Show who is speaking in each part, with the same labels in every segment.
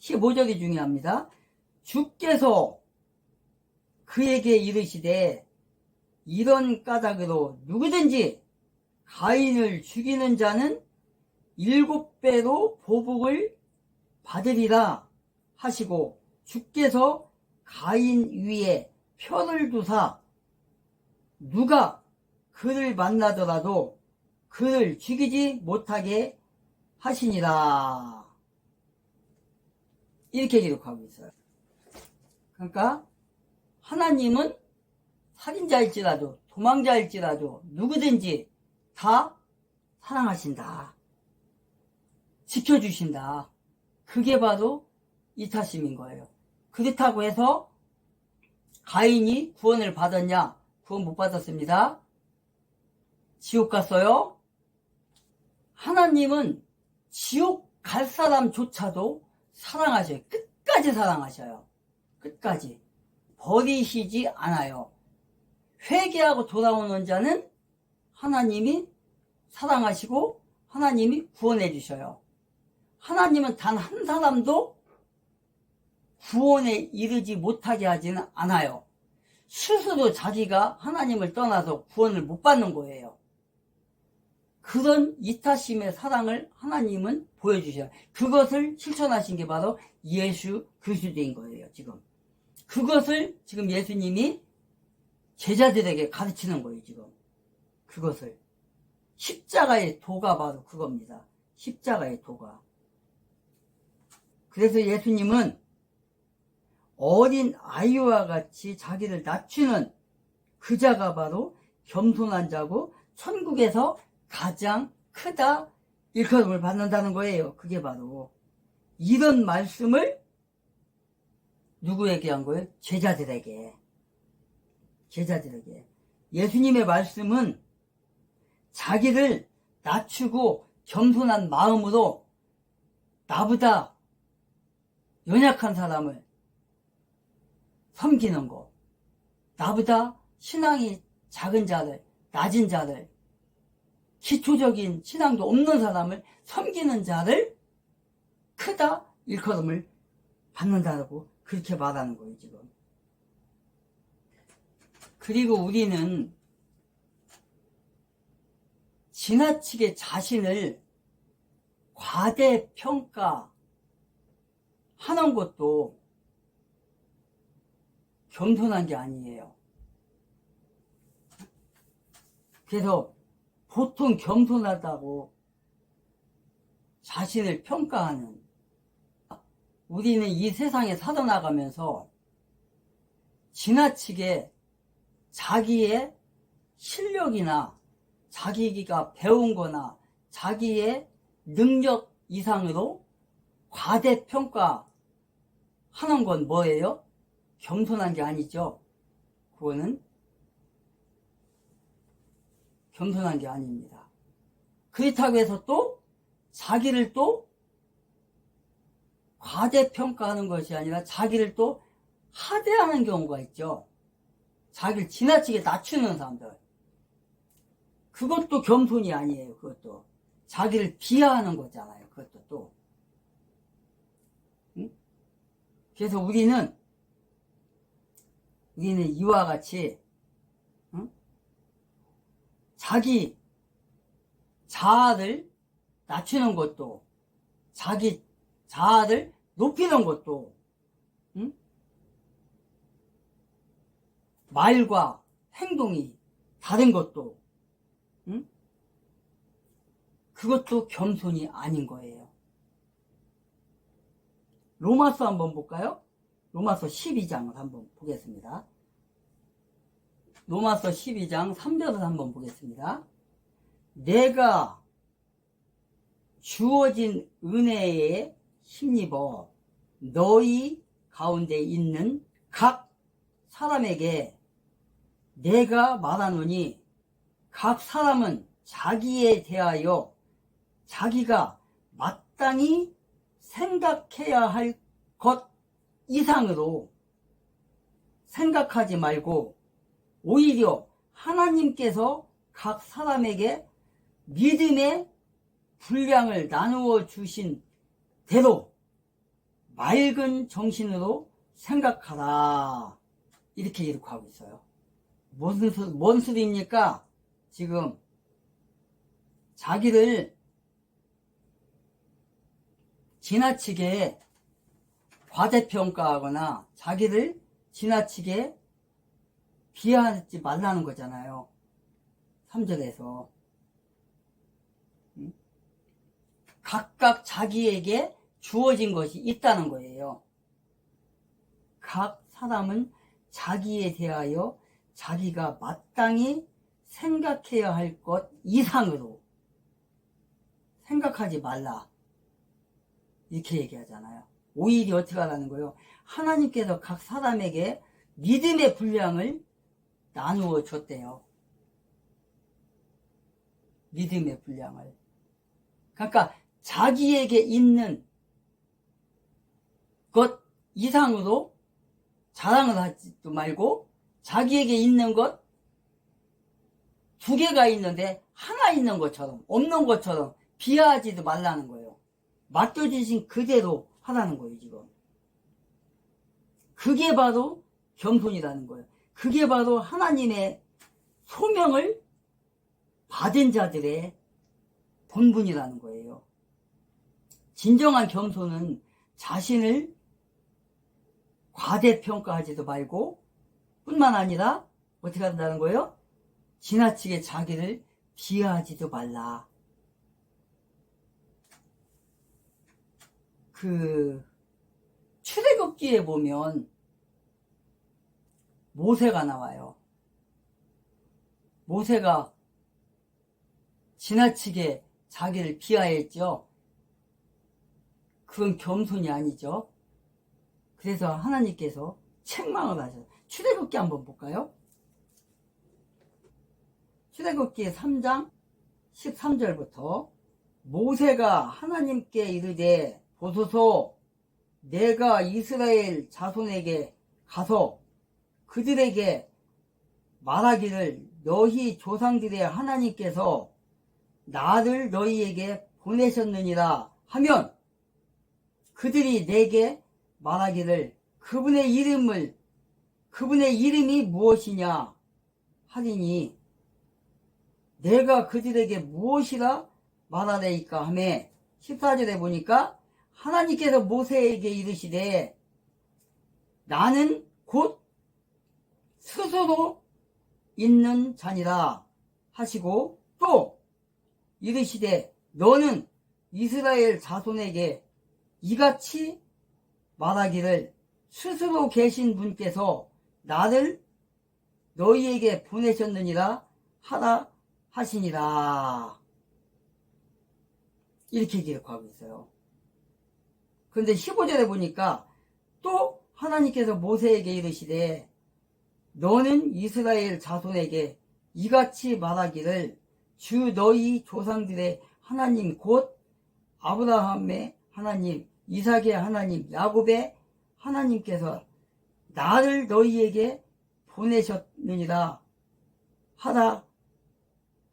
Speaker 1: 15절이 중요합니다. 주께서 그에게 이르시되 이런 까닭으로 누구든지 가인을 죽이는 자는 7배로 보복을 받으리라 하시고 주께서 가인 위에 표를 두사 누가 그를 만나더라도 그를 죽이지 못하게 하시니라. 이렇게 기록하고 있어요. 그러니까 하나님은 살인자일지라도 도망자일지라도 누구든지 다 사랑하신다. 지켜주신다. 그게 바로 이타심인 거예요. 그렇다고 해서 가인이 구원을 받았냐? 구원 못 받았습니다. 지옥 갔어요. 하나님은 지옥 갈 사람조차도 사랑하셔요. 끝까지 사랑하셔요. 끝까지. 버리시지 않아요. 회개하고 돌아오는 자는 하나님이 사랑하시고 하나님이 구원해 주셔요. 하나님은 단 한 사람도 구원에 이르지 못하게 하지는 않아요. 스스로 자기가 하나님을 떠나서 구원을 못 받는 거예요. 그런 이타심의 사랑을 하나님은 보여주셔요. 그것을 실천하신 게 바로 예수 그리스도인 거예요. 지금 그것을 지금 예수님이 제자들에게 가르치는 거예요. 지금 그것을 십자가의 도가 바로 그겁니다. 십자가의 도가. 그래서 예수님은 어린 아이와 같이 자기를 낮추는 그 자가 바로 겸손한 자고 천국에서 가장 크다 일컬음을 받는다는 거예요. 그게 바로 이런 말씀을 누구에게 한 거예요? 제자들에게. 예수님의 말씀은 자기를 낮추고 겸손한 마음으로 나보다 연약한 사람을 섬기는 거, 나보다 신앙이 작은 자를, 낮은 자를, 기초적인 신앙도 없는 사람을 섬기는 자를 크다 일컬음을 받는다고 그렇게 말하는 거예요. 지금. 그리고 우리는 지나치게 자신을 과대평가하는 것도 겸손한 게 아니에요. 그래서 보통 겸손하다고 자신을 평가하는, 우리는 이 세상에 살아나가면서 지나치게 자기의 실력이나 자기가 배운 거나 자기의 능력 이상으로 과대평가하는 건 뭐예요? 겸손한 게 아니죠. 그거는 겸손한 게 아닙니다. 그렇다고 해서 또 자기를 또 과대평가하는 것이 아니라 자기를 또 하대하는 경우가 있죠. 자기를 지나치게 낮추는 사람들. 그것도 겸손이 아니에요. 그것도 자기를 비하하는 거잖아요. 그것도 또. 응? 그래서 우리는 이와 같이 자기 자아를 낮추는 것도, 자기 자아를 높이는 것도, 말과 행동이 다른 것도, 그것도 겸손이 아닌 거예요. 로마서 한번 볼까요? 로마서 12장을 한번 보겠습니다. 로마서 12장 3절을 한번 보겠습니다. 내가 주어진 은혜에 힘입어 너희 가운데 있는 각 사람에게 내가 말하노니 각 사람은 자기에 대하여 자기가 마땅히 생각해야 할 것 이상으로 생각하지 말고 오히려 하나님께서 각 사람에게 믿음의 분량을 나누어 주신 대로 맑은 정신으로 생각하라. 이렇게 기록하고 있어요. 뭔 소리입니까? 지금 자기를 지나치게 과대평가하거나 자기를 지나치게 비하하지 말라는 거잖아요. 3절에서. 각각 자기에게 주어진 것이 있다는 거예요. 각 사람은 자기에 대하여 자기가 마땅히 생각해야 할 것 이상으로 생각하지 말라. 이렇게 얘기하잖아요. 오히려 어떻게 하라는 거예요? 하나님께서 각 사람에게 믿음의 분량을 나누어 줬대요. 믿음의 분량을. 그러니까 자기에게 있는 것 이상으로 자랑을 하지도 말고 자기에게 있는 것 2개가 있는데 하나 있는 것처럼 없는 것처럼 비하하지도 말라는 거예요. 맡겨주신 그대로 하라는 거예요. 지금 그게 바로 겸손이라는 거예요. 그게 바로 하나님의 소명을 받은 자들의 본분이라는 거예요. 진정한 겸손은 자신을 과대평가하지도 말고 뿐만 아니라 어떻게 한다는 거예요? 지나치게 자기를 비하하지도 말라. 출애굽기에 보면 모세가 나와요. 모세가 지나치게 자기를 비하했죠. 그건 겸손이 아니죠. 그래서 하나님께서 책망을 하셔요. 출애굽기 한번 볼까요? 출애굽기 3장 13절부터 모세가 하나님께 이르되 보소서 내가 이스라엘 자손에게 가서 그들에게 말하기를 너희 조상들의 하나님께서 나를 너희에게 보내셨느니라 하면 그들이 내게 말하기를 그분의 이름이 무엇이냐 하리니 내가 그들에게 무엇이라 말하래이까 하매 14절에 보니까 하나님께서 모세에게 이르시되 나는 곧 스스로 있는 자니라 하시고 또 이르시되 너는 이스라엘 자손에게 이같이 말하기를 스스로 계신 분께서 나를 너희에게 보내셨느니라 하라 하시니라. 이렇게 기록하고 있어요. 그런데 15절에 보니까 또 하나님께서 모세에게 이르시되 너는 이스라엘 자손에게 이같이 말하기를 주 너희 조상들의 하나님 곧 아브라함의 하나님 이삭의 하나님 야곱의 하나님께서 나를 너희에게 보내셨느니라 하라.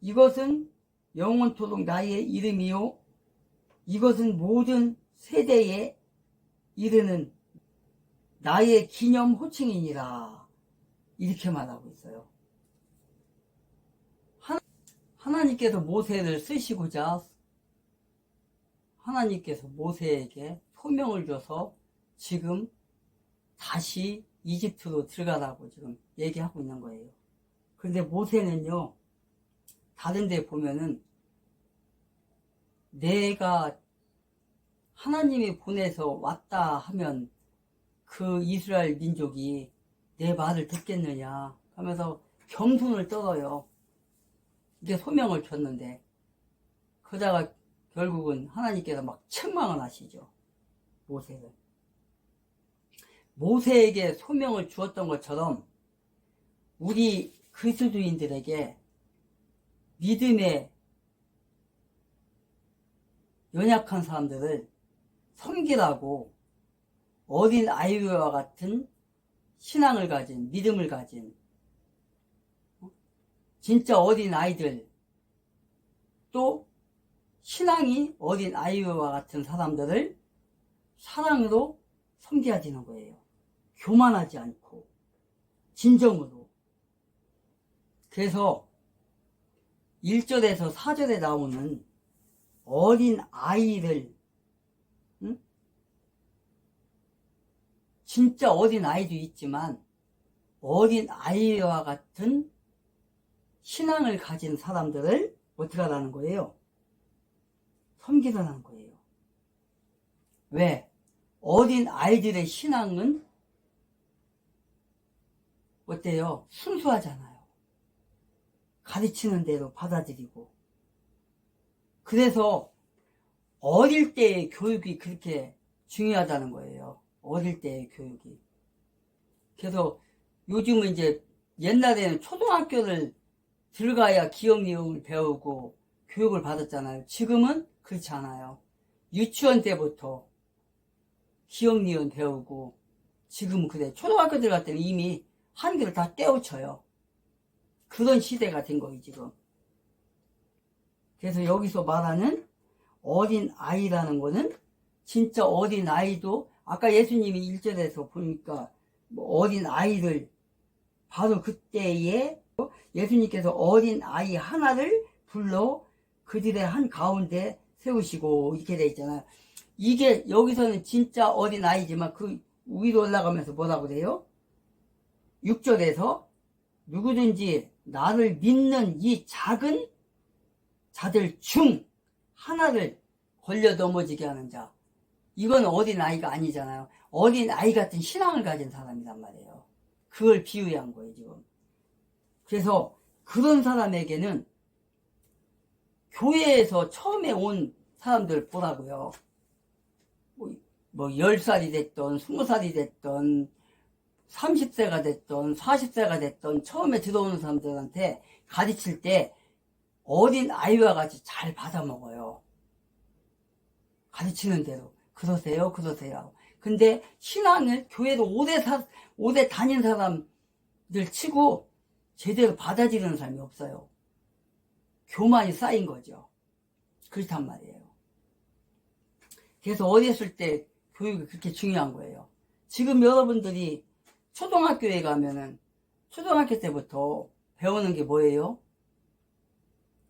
Speaker 1: 이것은 영원토록 나의 이름이요 이것은 모든 세대에 이르는 나의 기념 호칭이니라. 이렇게 말하고 있어요. 하나님께서 모세를 쓰시고자 하나님께서 모세에게 소명을 줘서 지금 다시 이집트로 들어가라고 지금 얘기하고 있는 거예요. 그런데 모세는요, 다른 데 보면은 내가 하나님이 보내서 왔다 하면 그 이스라엘 민족이 내 말을 듣겠느냐 하면서 겸손을 떨어요. 이게 소명을 줬는데 그러다가 결국은 하나님께서 막 책망을 하시죠. 모세에게 소명을 주었던 것처럼 우리 그리스도인들에게 믿음에 연약한 사람들을 섬기라고 어린 아이와 같은 신앙을 가진 믿음을 가진 진짜 어린 아이들 또 신앙이 어린 아이와 같은 사람들을 사랑으로 섬겨야 되는 거예요. 교만하지 않고 진정으로. 그래서 1절에서 4절에 나오는 어린 아이를, 응? 진짜 어린 아이도 있지만 어린 아이와 같은 신앙을 가진 사람들을 어떻게 하라는 거예요? 섬기라는 거예요. 왜? 어린 아이들의 신앙은 어때요? 순수하잖아요. 가르치는 대로 받아들이고. 그래서 어릴 때의 교육이 그렇게 중요하다는 거예요. 어릴 때의 교육이. 그래서 요즘은 이제 옛날에는 초등학교를 들어가야 기억 내용을 배우고 교육을 받았잖아요. 지금은 그렇지 않아요. 유치원 때부터 기억 니은 배우고, 지금은 그래. 초등학교 들어갈 때는 이미 한글을 다 깨우쳐요. 그런 시대가 된 거예요, 지금. 그래서 여기서 말하는 어린 아이라는 거는 진짜 어린 아이도, 아까 예수님이 1절에서 보니까 어린 아이를 바로 그때에 예수님께서 어린 아이 하나를 불러 그들의 한 가운데 세우시고 이렇게 돼 있잖아요. 이게 여기서는 진짜 어린 아이지만 그 위로 올라가면서 뭐라고 그래요? 6절에서 누구든지 나를 믿는 이 작은 자들 중 하나를 걸려 넘어지게 하는 자. 이건 어린 아이가 아니잖아요. 어린 아이 같은 신앙을 가진 사람이란 말이에요. 그걸 비유한 거예요, 지금. 그래서 그런 사람에게는 교회에서 처음에 온 사람들 보라고요. 뭐 10살이 됐던 20살이 됐던 30세가 됐던 40세가 됐던 처음에 들어오는 사람들한테 가르칠 때 어린 아이와 같이 잘 받아먹어요. 가르치는 대로 그러세요 그러세요. 근데 신앙을 교회로 오래 다닌 사람들 치고 제대로 받아들이는 사람이 없어요. 교만이 쌓인 거죠. 그렇단 말이에요. 그래서 어렸을 때 교육이 그렇게 중요한 거예요. 지금 여러분들이 초등학교에 가면은 초등학교 때부터 배우는 게 뭐예요?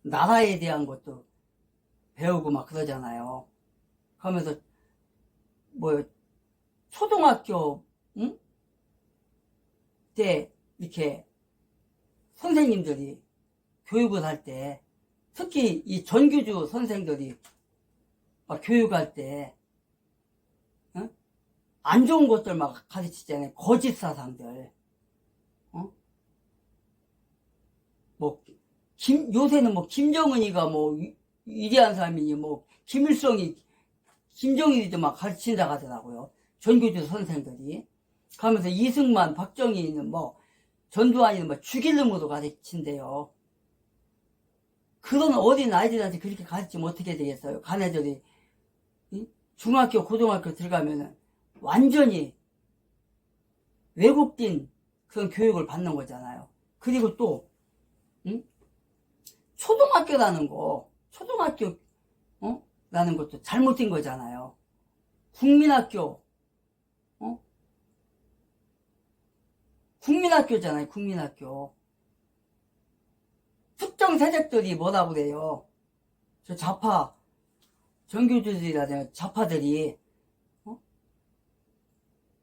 Speaker 1: 나라에 대한 것도 배우고 막 그러잖아요. 그러면서 뭐 초등학교 때 이렇게 선생님들이 교육을 할 때 특히 이 전교주 선생들이 막 교육할 때 안 좋은 것들 막 가르치잖아요. 거짓 사상들. 요새는 뭐 김정은이가 뭐 위대한 사람이니 뭐 김정일이도 막 가르친다 하더라고요. 전교주 선생들이. 그러면서 이승만, 박정희는 뭐 전두환이는 뭐 죽일 놈으로 가르친대요. 그런 어린 아이들한테 그렇게 가르치면 어떻게 되겠어요? 가네들이 중학교, 고등학교 들어가면은 완전히 왜곡된 그런 교육을 받는 거잖아요. 그리고 또 초등학교라는 것도 잘못된 거잖아요. 국민학교, 국민학교잖아요. 국민학교. 특정 세력들이 뭐라고 그래요? 저 좌파 전교조들이라든가 좌파들이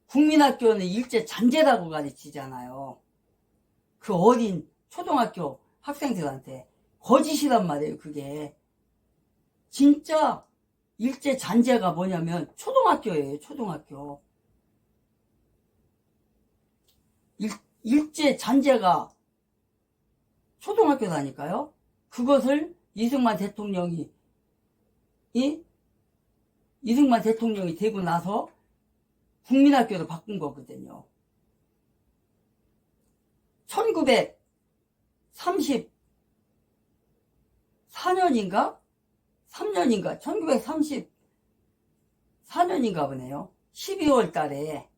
Speaker 1: 국민학교는 일제 잔재라고 가르치잖아요. 그 어린 초등학교 학생들한테 거짓이란 말이에요. 그게 진짜 일제 잔재가 뭐냐면 초등학교예요. 초등학교. 일제 잔재가 초등학교라니까요. 그것을 이승만 대통령이 되고 나서 국민학교로 바꾼 거거든요. 1934년인가? 3년인가? 1934년인가 보네요. 12월 달에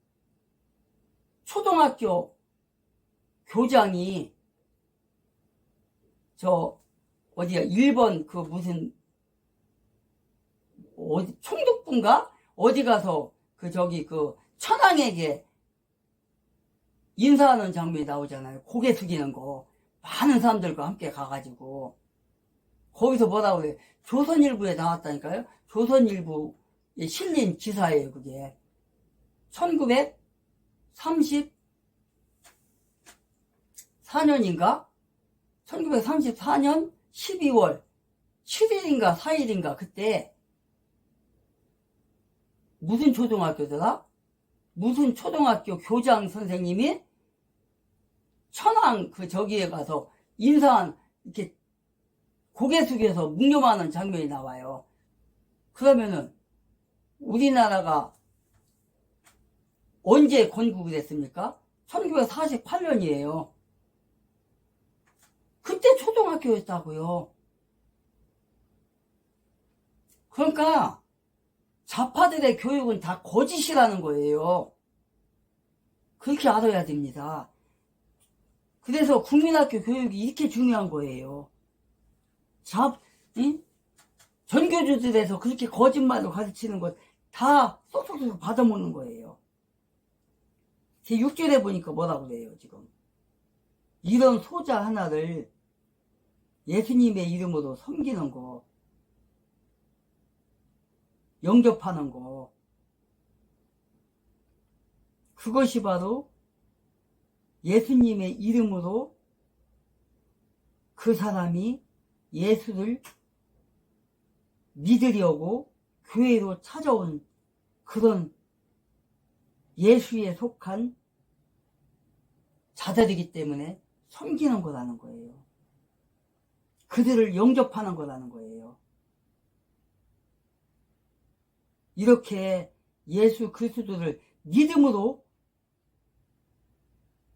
Speaker 1: 초등학교 교장이 일본 총독부인가? 어디 가서 천황에게 인사하는 장면이 나오잖아요. 고개 숙이는 거. 많은 사람들과 함께 가가지고. 거기서 뭐라고 그래? 조선일보에 나왔다니까요. 조선일보에 실린 기사예요, 그게. 1934년인가? 1934년 12월 7일인가 4일인가 그때 무슨 초등학교더라? 무슨 초등학교 교장 선생님이 천황 저기에 가서 인사한 이렇게 고개 숙여서 묵념하는 장면이 나와요. 그러면은 우리나라가 언제 건국이 됐습니까? 1948년이에요. 그때 초등학교였다고요. 그러니까 좌파들의 교육은 다 거짓이라는 거예요. 그렇게 알아야 됩니다. 그래서 국민학교 교육이 이렇게 중요한 거예요. 전교조들에서 그렇게 거짓말로 가르치는 것 다 쏙쏙쏙 받아먹는 거예요. 제 6절에 보니까 뭐라고 그래요, 지금. 이런 소자 하나를 예수님의 이름으로 섬기는 거, 영접하는 거, 그것이 바로 예수님의 이름으로 그 사람이 예수를 믿으려고 교회로 찾아온 그런 예수에 속한 자들이기 때문에 섬기는 거라는 거예요. 그들을 영접하는 거라는 거예요. 이렇게 예수 그리스도를 믿음으로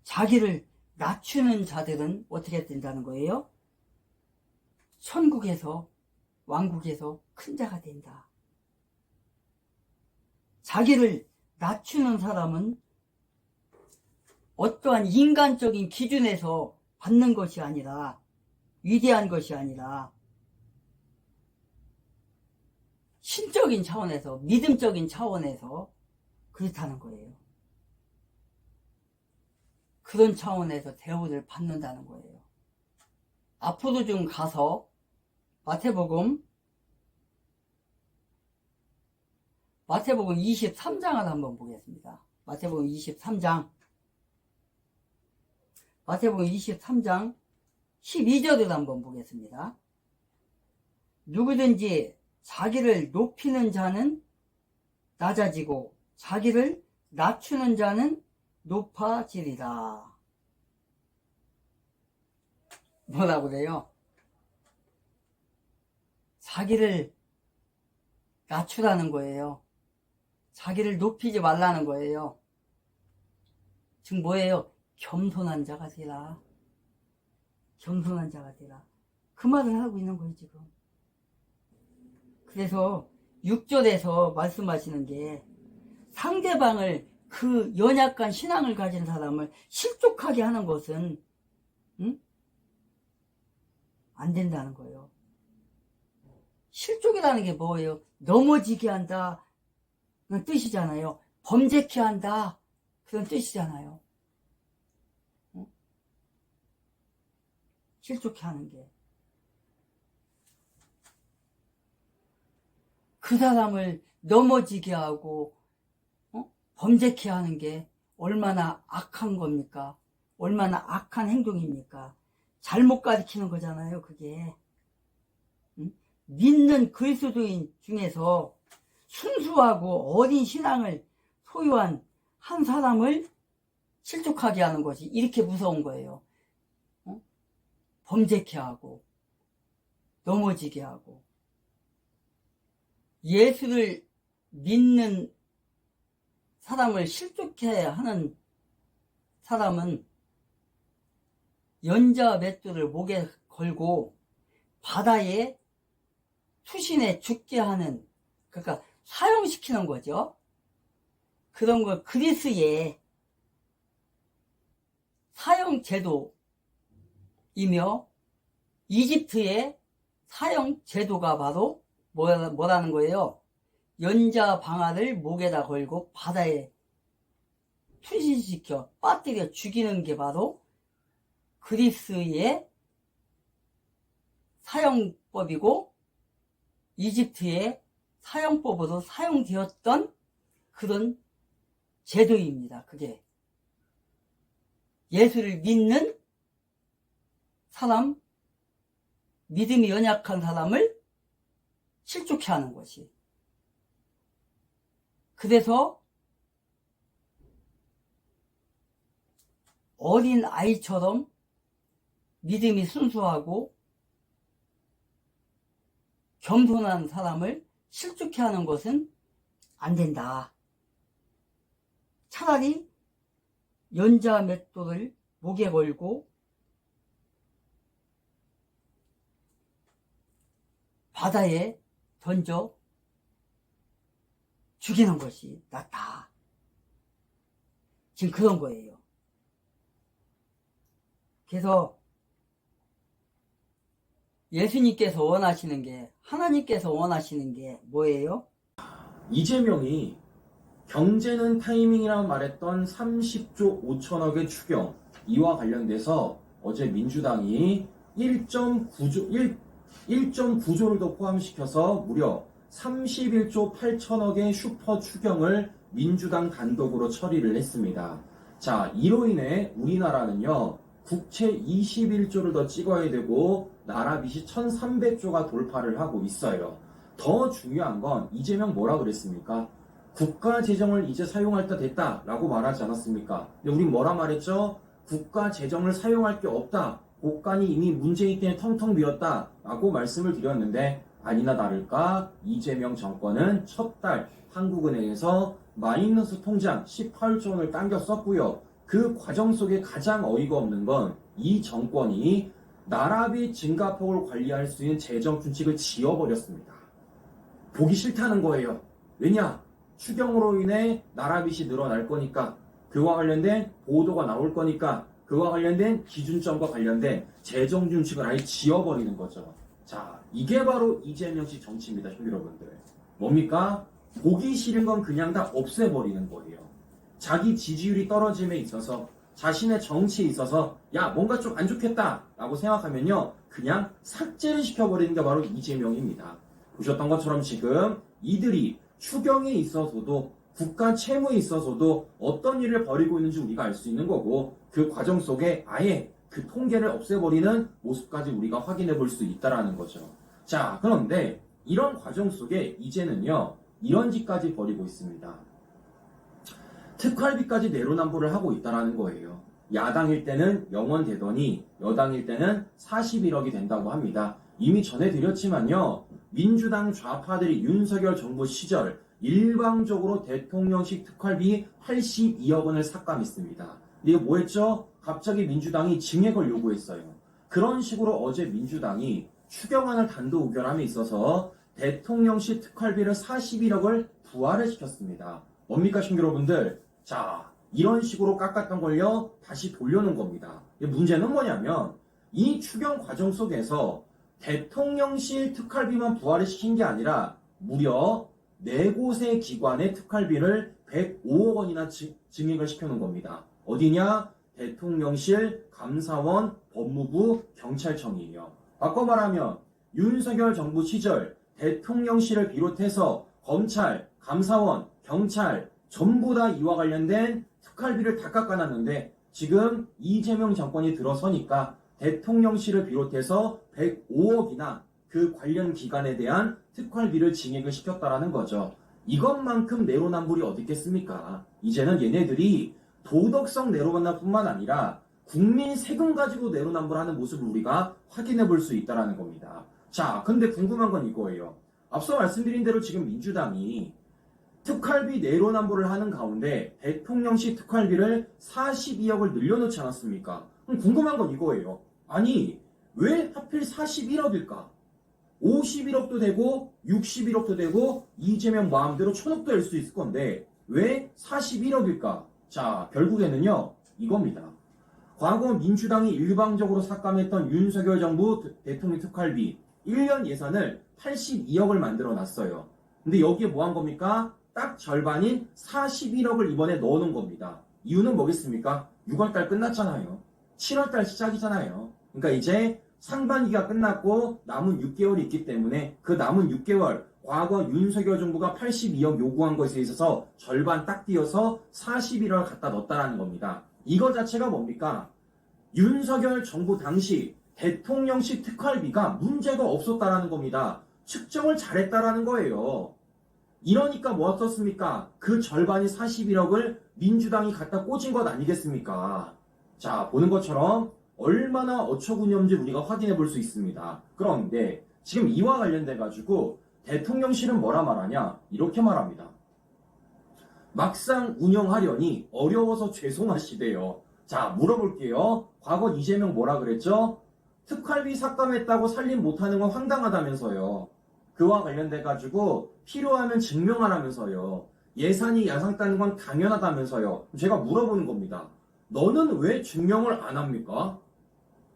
Speaker 1: 자기를 낮추는 자들은 어떻게 된다는 거예요? 천국에서 왕국에서 큰 자가 된다. 자기를 낮추는 사람은 어떠한 인간적인 기준에서 받는 것이 아니라 위대한 것이 아니라 신적인 차원에서 믿음적인 차원에서 그렇다는 거예요. 그런 차원에서 대우를 받는다는 거예요. 앞으로 좀 가서 마태복음 23장을 한번 보겠습니다. 마태복음 23장 12절을 한번 보겠습니다. 누구든지 자기를 높이는 자는 낮아지고 자기를 낮추는 자는 높아지리라. 뭐라고 그래요? 자기를 낮추라는 거예요. 자기를 높이지 말라는 거예요. 지금 뭐예요? 겸손한 자가 되라. 겸손한 자가 되라. 그 말을 하고 있는 거예요, 지금. 그래서 6절에서 말씀하시는 게 상대방을 그 연약한 신앙을 가진 사람을 실족하게 하는 것은 안 된다는 거예요. 실족이라는 게 뭐예요? 넘어지게 한다 그런 뜻이잖아요. 범죄케 한다 그런 뜻이잖아요. 실족케 하는 게. 그 사람을 넘어지게 하고 범죄케 하는 게 얼마나 악한 겁니까? 얼마나 악한 행동입니까? 잘못 가르치는 거잖아요, 그게. 믿는 그리스도인 중에서 순수하고 어린 신앙을 소유한 한 사람을 실족하게 하는 것이 이렇게 무서운 거예요. 범죄케 하고 넘어지게 하고. 예수를 믿는 사람을 실족해 하는 사람은 연자 맷돌을 목에 걸고 바다에 투신해 죽게 하는, 그러니까 사형시키는 거죠. 그런 걸 그리스의 사형제도이며 이집트의 사형제도가 바로 뭐라는 거예요? 연자 방아를 목에다 걸고 바다에 투신시켜 빠뜨려 죽이는 게 바로 그리스의 사형법이고 이집트의 사형법으로 사용되었던 그런 제도입니다. 그게 예수를 믿는 사람, 믿음이 연약한 사람을 실족해 하는 것이. 그래서 어린 아이처럼 믿음이 순수하고 겸손한 사람을 실족해 하는 것은 안 된다. 차라리 연자 맷돌을 목에 걸고 바다에 던져 죽이는 것이 낫다. 지금 그런 거예요. 그래서 예수님께서 원하시는 게, 하나님께서 원하시는 게 뭐예요?
Speaker 2: 이재명이 경제는 타이밍이라고 말했던 30조 5천억의 추경, 이와 관련돼서 어제 민주당이 1.9조를 더 포함시켜서 무려 31조 8천억의 슈퍼 추경을 민주당 단독으로 처리를 했습니다. 자, 이로 인해 우리나라는요, 국채 21조를 더 찍어야 되고 나라 빚이 1300조가 돌파를 하고 있어요. 더 중요한 건 이재명 뭐라 그랬습니까? 국가 재정을 이제 사용할 때 됐다라고 말하지 않았습니까? 근데 우린 뭐라 말했죠? 국가 재정을 사용할 게 없다. 국간이 이미 문재인 때문에 텅텅 비었다라고 말씀을 드렸는데 아니나 다를까 이재명 정권은 첫 달 한국은행에서 마이너스 통장 18조 원을 당겨 썼고요. 그 과정 속에 가장 어이가 없는 건 이 정권이 나라빚 증가폭을 관리할 수 있는 재정 준칙을 지워버렸습니다. 보기 싫다는 거예요. 왜냐? 추경으로 인해 나라빚이 늘어날 거니까, 그와 관련된 보도가 나올 거니까, 그와 관련된 기준점과 관련된 재정 준칙을 아예 지워버리는 거죠. 자, 이게 바로 이재명식 정치입니다, 여러분들. 뭡니까? 보기 싫은 건 그냥 다 없애버리는 거예요. 자기 지지율이 떨어짐에 있어서, 자신의 정치에 있어서 야, 뭔가 좀 안 좋겠다 라고 생각하면요, 그냥 삭제를 시켜버리는 게 바로 이재명입니다. 보셨던 것처럼 지금 이들이 추경에 있어서도 국가 채무에 있어서도 어떤 일을 벌이고 있는지 우리가 알 수 있는 거고, 그 과정 속에 아예 그 통계를 없애버리는 모습까지 우리가 확인해 볼 수 있다는 거죠. 자, 그런데 이런 과정 속에 이제는요, 이런 짓까지 벌이고 있습니다. 특활비까지 내로남불을 하고 있다는 거예요. 야당일 때는 0원 되더니 여당일 때는 41억이 된다고 합니다. 이미 전해드렸지만요, 민주당 좌파들이 윤석열 정부 시절 일방적으로 대통령식 특활비 82억 원을 삭감했습니다. 이게 뭐였죠? 갑자기 민주당이 증액을 요구했어요. 그런 식으로 어제 민주당이 추경안을 단독 의결함에 있어서 대통령식 특활비를 41억을 부활을 시켰습니다. 뭡니까, 여러분들? 자, 이런 식으로 깎았던 걸요, 다시 돌려놓은 겁니다. 문제는 뭐냐면 이 추경 과정 속에서 대통령실 특활비만 부활을 시킨 게 아니라 무려 4곳의 기관의 특활비를 105억 원이나 증액을 시켜놓은 겁니다. 어디냐? 대통령실, 감사원, 법무부, 경찰청이에요. 바꿔 말하면 윤석열 정부 시절 대통령실을 비롯해서 검찰, 감사원, 경찰 전부 다 이와 관련된 특활비를 다 깎아놨는데, 지금 이재명 정권이 들어서니까 대통령실을 비롯해서 105억이나 그 관련 기관에 대한 특활비를 증액을 시켰다라는 거죠. 이것만큼 내로남불이 어디 있겠습니까? 이제는 얘네들이 도덕성 내로남불뿐만 아니라 국민 세금 가지고 내로남불하는 모습을 우리가 확인해 볼 수 있다는 겁니다. 자, 근데 궁금한 건 이거예요. 앞서 말씀드린 대로 지금 민주당이 특활비 내로남불을 하는 가운데 대통령식 특활비를 42억을 늘려놓지 않았습니까? 그럼 궁금한 건 이거예요. 아니, 왜 하필 41억일까? 51억도 되고 61억도 되고 이재명 마음대로 1000억도 할 수 있을 건데 왜 41억일까? 자, 결국에는요, 이겁니다. 과거 민주당이 일방적으로 삭감했던 윤석열 정부 대통령 특활비 1년 예산을 82억을 만들어 놨어요. 근데 여기에 뭐 한 겁니까? 딱 절반인 41억을 이번에 넣어놓은 겁니다. 이유는 뭐겠습니까? 6월달 끝났잖아요. 7월달 시작이잖아요. 그러니까 이제 상반기가 끝났고 남은 6개월이 있기 때문에 그 남은 6개월 과거 윤석열 정부가 82억 요구한 것에 있어서 절반 딱 띄어서 41억 갖다 넣었다라는 겁니다. 이거 자체가 뭡니까? 윤석열 정부 당시 대통령실 특활비가 문제가 없었다라는 겁니다. 측정을 잘했다라는 거예요. 이러니까 뭐 어떻습니까? 그 절반이 41억을 민주당이 갖다 꽂은 것 아니겠습니까? 자, 보는 것처럼 얼마나 어처구니없는지 우리가 확인해 볼 수 있습니다. 그런데 지금 이와 관련돼 가지고 대통령실은 뭐라 말하냐? 이렇게 말합니다. 막상 운영하려니 어려워서 죄송하시대요. 자, 물어볼게요. 과거 이재명 뭐라 그랬죠? 특활비 삭감했다고 살림 못하는 건 황당하다면서요. 그와 관련돼 가지고 필요하면 증명하라면서요. 예산이 야상따는 건 당연하다면서요. 제가 물어보는 겁니다. 너는 왜 증명을 안 합니까?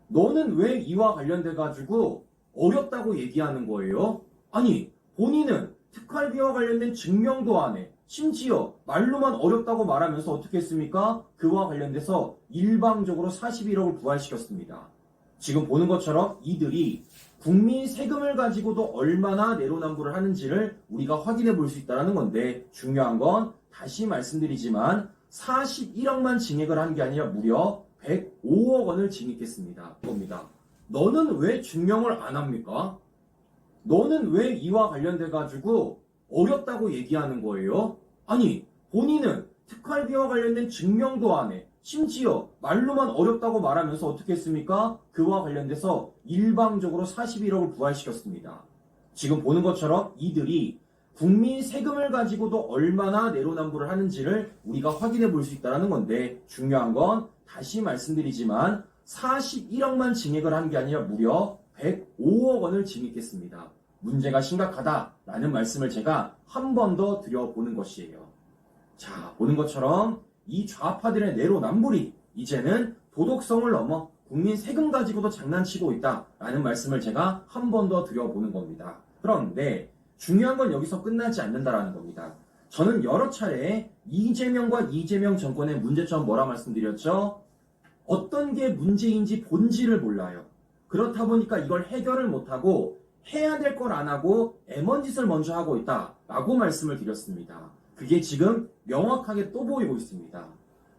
Speaker 2: 너는 왜 이와 관련돼 가지고 어렵다고 얘기하는 거예요? 아니, 본인은 특활비와 관련된 증명도 안 해. 심지어 말로만 어렵다고 말하면서 어떻게 했습니까? 그와 관련돼서 일방적으로 41억을 부활시켰습니다. 지금 보는 것처럼 이들이 국민 세금을 가지고도 얼마나 내로남불을 하는지를 우리가 확인해 볼 수 있다는 건데, 중요한 건 다시 말씀드리지만 41억만 증액을 한 게 아니라 무려 105억 원을 증액했습니다. 겁니다. 너는 왜 증명을 안 합니까? 너는 왜 이와 관련돼 가지고 어렵다고 얘기하는 거예요? 아니, 본인은 특활비와 관련된 증명도 안 해. 심지어 말로만 어렵다고 말하면서 어떻게 했습니까? 그와 관련돼서 일방적으로 41억을 부활시켰습니다. 지금 보는 것처럼 이들이 국민 세금을 가지고도 얼마나 내로남불을 하는지를 우리가 확인해 볼 수 있다는 건데, 중요한 건 다시 말씀드리지만 41억만 증액을 한 게 아니라 무려 105억 원을 증액했습니다. 문제가 심각하다라는 말씀을 제가 한 번 더 드려보는 것이에요. 자, 보는 것처럼 이 좌파들의 내로남불이 이제는 도덕성을 넘어 국민 세금 가지고도 장난치고 있다라는 말씀을 제가 한 번 더 드려보는 겁니다. 그런데 중요한 건 여기서 끝나지 않는다라는 겁니다. 저는 여러 차례 이재명과 이재명 정권의 문제점 뭐라 말씀드렸죠? 어떤 게 문제인지 본질을 몰라요. 그렇다 보니까 이걸 해결을 못하고 해야 될 걸 안 하고 애먼짓을 먼저 하고 있다라고 말씀을 드렸습니다. 그게 지금 명확하게 또 보이고 있습니다.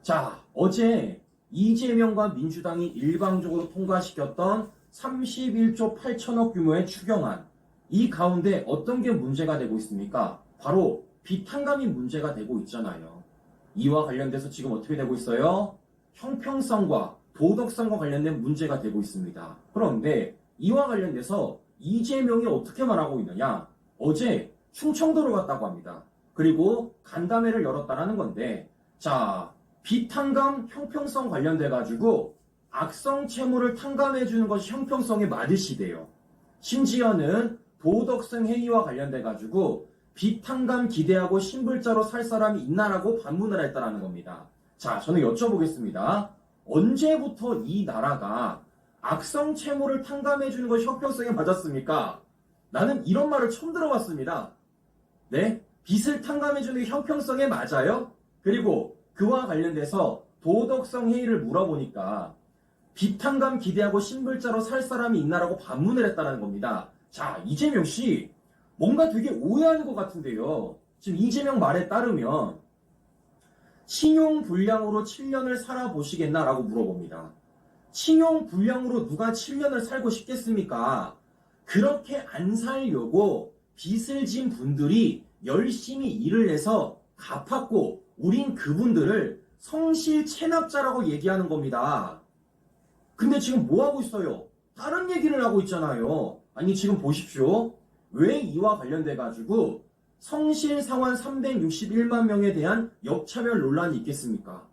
Speaker 2: 자, 어제 이재명과 민주당이 일방적으로 통과시켰던 31조 8천억 규모의 추경안, 이 가운데 어떤 게 문제가 되고 있습니까? 바로 비탄감이 문제가 되고 있잖아요. 이와 관련돼서 지금 어떻게 되고 있어요? 형평성과 도덕성과 관련된 문제가 되고 있습니다. 그런데 이와 관련돼서 이재명이 어떻게 말하고 있느냐? 어제 충청도로 갔다고 합니다. 그리고 간담회를 열었다라는 건데, 자, 비탄감 형평성 관련돼 가지고 악성 채무를 탕감해 주는 것이 형평성에 맞으시대요. 심지어는 도덕성 해이와 관련돼 가지고 비탄감 기대하고 신불자로 살 사람이 있나라고 반문을 했다라는 겁니다. 자, 저는 여쭤보겠습니다. 언제부터 이 나라가 악성 채무를 탕감해 주는 것이 형평성에 맞았습니까? 나는 이런 말을 처음 들어봤습니다. 네? 빚을 탕감해 주는 게 형평성에 맞아요? 그리고 그와 관련돼서 도덕성 해이를 물어보니까 빚탕감 기대하고 신불자로 살 사람이 있나라고 반문을 했다는 겁니다. 자, 이재명 씨, 뭔가 되게 오해하는 것 같은데요. 지금 이재명 말에 따르면 신용불량으로 7년을 살아보시겠나라고 물어봅니다. 신용불량으로 누가 7년을 살고 싶겠습니까? 그렇게 안 살려고 빚을 진 분들이 열심히 일을 해서 갚았고, 우린 그분들을 성실 체납자라고 얘기하는 겁니다. 근데 지금 뭐 하고 있어요? 다른 얘기를 하고 있잖아요. 아니, 지금 보십시오. 왜 이와 관련돼 가지고 성실 상환 361만 명에 대한 역차별 논란이 있겠습니까?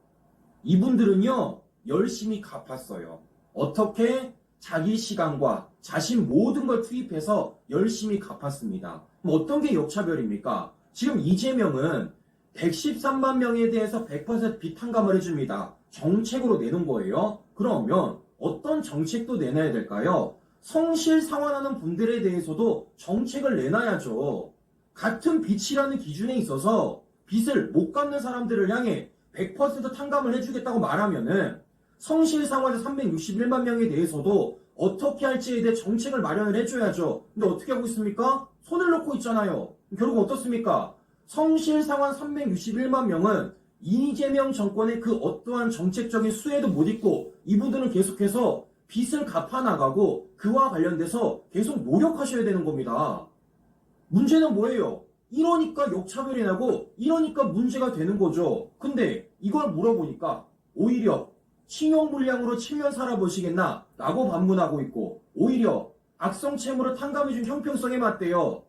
Speaker 2: 이분들은요, 열심히 갚았어요. 어떻게? 자기 시간과 자신 모든 걸 투입해서 열심히 갚았습니다. 그럼 어떤 게 역차별입니까? 지금 이재명은 113만 명에 대해서 100% 비탄감을 해줍니다. 정책으로 내는 거예요. 그러면 어떤 정책도 내놔야 될까요? 성실 상환하는 분들에 대해서도 정책을 내놔야죠. 같은 빚이라는 기준에 있어서 빚을 못 갚는 사람들을 향해 100% 탕감을 해주겠다고 말하면은 성실상환자 361만 명에 대해서도 어떻게 할지에 대해 정책을 마련을 해줘야죠. 근데 어떻게 하고 있습니까? 손을 놓고 있잖아요. 결국 어떻습니까? 성실상환 361만 명은 이재명 정권의 그 어떠한 정책적인 수혜도 못 있고 이분들은 계속해서 빚을 갚아나가고 그와 관련돼서 계속 노력하셔야 되는 겁니다. 문제는 뭐예요? 이러니까 역차별이 나고 이러니까 문제가 되는 거죠. 근데 이걸 물어보니까 오히려 신용불량으로 7년 살아보시겠나? 라고 반문하고 있고 오히려 악성 채무를 탕감해준 형평성에 맞대요.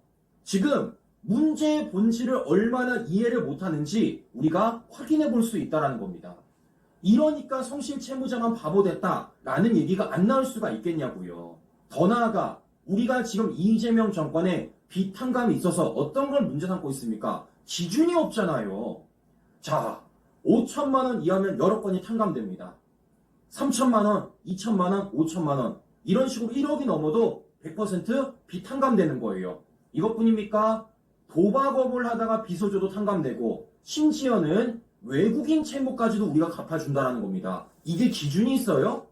Speaker 2: 지금 문제의 본질을 얼마나 이해를 못하는지 우리가 확인해 볼 수 있다는 겁니다. 이러니까 성실채무자만 바보됐다라는 얘기가 안 나올 수가 있겠냐고요. 더 나아가 우리가 지금 이재명 정권의 빚 탕감이 있어서 어떤 걸 문제 삼고 있습니까? 기준이 없잖아요. 자, 5천만 원 이하면 여러 건이 탕감됩니다. 3천만 원, 2천만 원, 5천만 원 이런 식으로 1억이 넘어도 100% 빚 탕감되는 거예요. 이것뿐입니까? 도박업을 하다가 빚을 줘도 탕감되고 심지어는 외국인 채무까지도 우리가 갚아준다는 겁니다. 이게 기준이 있어요?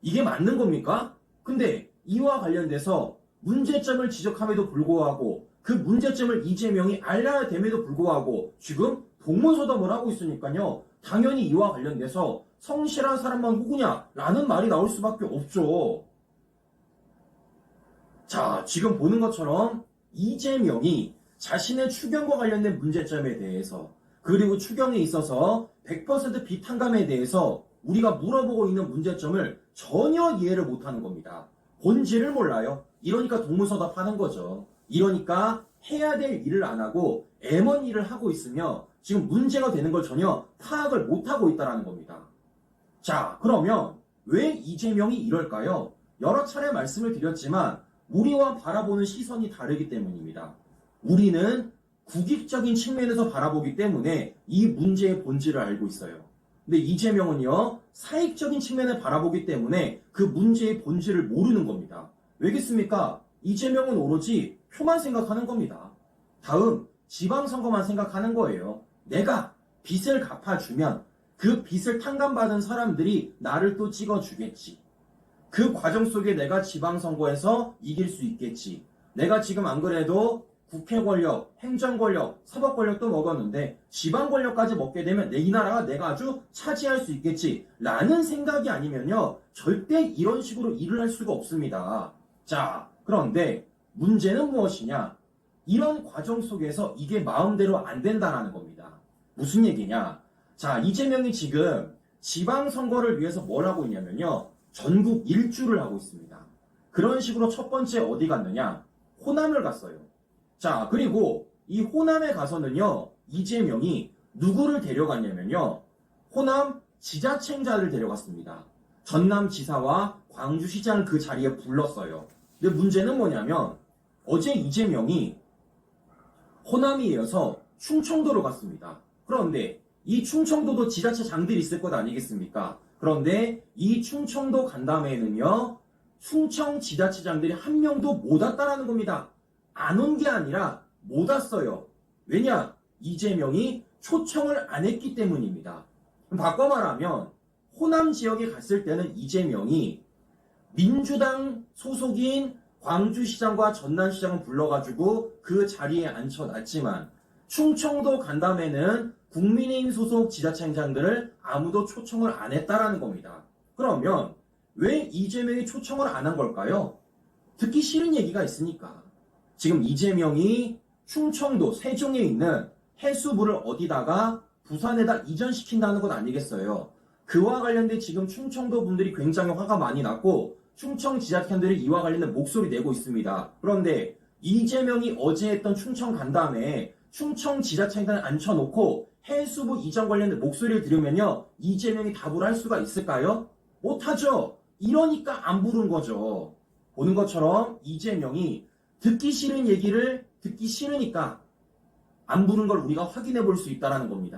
Speaker 2: 이게 맞는 겁니까? 근데 이와 관련돼서 문제점을 지적함에도 불구하고 그 문제점을 이재명이 알아야 됨에도 불구하고 지금 동문서답을 하고 있으니까요. 당연히 이와 관련돼서 성실한 사람만 누구냐? 라는 말이 나올 수밖에 없죠. 자, 지금 보는 것처럼 이재명이 자신의 추경과 관련된 문제점에 대해서 그리고 추경에 있어서 100% 비탕감에 대해서 우리가 물어보고 있는 문제점을 전혀 이해를 못하는 겁니다. 본질을 몰라요. 이러니까 동문서답 하는 거죠. 이러니까 해야 될 일을 안 하고 애먼 일을 하고 있으며 지금 문제가 되는 걸 전혀 파악을 못하고 있다는 겁니다. 자, 그러면 왜 이재명이 이럴까요? 여러 차례 말씀을 드렸지만 우리와 바라보는 시선이 다르기 때문입니다. 우리는 국익적인 측면에서 바라보기 때문에 이 문제의 본질을 알고 있어요. 근데 이재명은요, 사익적인 측면을 바라보기 때문에 그 문제의 본질을 모르는 겁니다. 왜겠습니까? 이재명은 오로지 표만 생각하는 겁니다. 다음, 지방선거만 생각하는 거예요. 내가 빚을 갚아주면 그 빚을 탕감받은 사람들이 나를 또 찍어주겠지. 그 과정 속에 내가 지방선거에서 이길 수 있겠지. 내가 지금 안 그래도 국회 권력, 행정 권력, 사법 권력도 먹었는데 지방 권력까지 먹게 되면 이 나라가 내가 아주 차지할 수 있겠지 라는 생각이 아니면요 절대 이런 식으로 일을 할 수가 없습니다. 자, 그런데 문제는 무엇이냐? 이런 과정 속에서 이게 마음대로 안 된다는 겁니다. 무슨 얘기냐? 자, 이재명이 지금 지방선거를 위해서 뭘 하고 있냐면요 전국 일주를 하고 있습니다. 그런 식으로 첫 번째 어디 갔느냐? 호남을 갔어요. 자, 그리고 이 호남에 가서는요, 이재명이 누구를 데려갔냐면요, 호남 지자체장을 데려갔습니다. 전남지사와 광주시장을 그 자리에 불렀어요. 근데 문제는 뭐냐면, 어제 이재명이 호남에 이어서 충청도로 갔습니다. 그런데 이 충청도도 지자체장들이 있을 것 아니겠습니까? 그런데 이 충청도 간담회에는요, 충청 지자체장들이 한 명도 못 왔다라는 겁니다. 안 온 게 아니라 못 왔어요. 왜냐? 이재명이 초청을 안 했기 때문입니다. 바꿔 말하면 호남 지역에 갔을 때는 이재명이 민주당 소속인 광주시장과 전남시장을 불러가지고 그 자리에 앉혀놨지만 충청도 간담회는 국민의힘 소속 지자체장들을 아무도 초청을 안 했다라는 겁니다. 그러면 왜 이재명이 초청을 안 한 걸까요? 듣기 싫은 얘기가 있으니까. 지금 이재명이 충청도 세종에 있는 해수부를 어디다가 부산에다 이전시킨다는 것 아니겠어요? 그와 관련된 지금 충청도 분들이 굉장히 화가 많이 났고 충청 지자체장들이 이와 관련된 목소리 내고 있습니다. 그런데 이재명이 어제 했던 충청 간담회에 충청 지자체장들을 앉혀놓고 해수부 이전 관련된 목소리를 들으면요 이재명이 답을 할 수가 있을까요? 못하죠. 이러니까 안 부른 거죠. 보는 것처럼 이재명이 듣기 싫은 얘기를 듣기 싫으니까 안 부른 걸 우리가 확인해 볼 수 있다는 겁니다.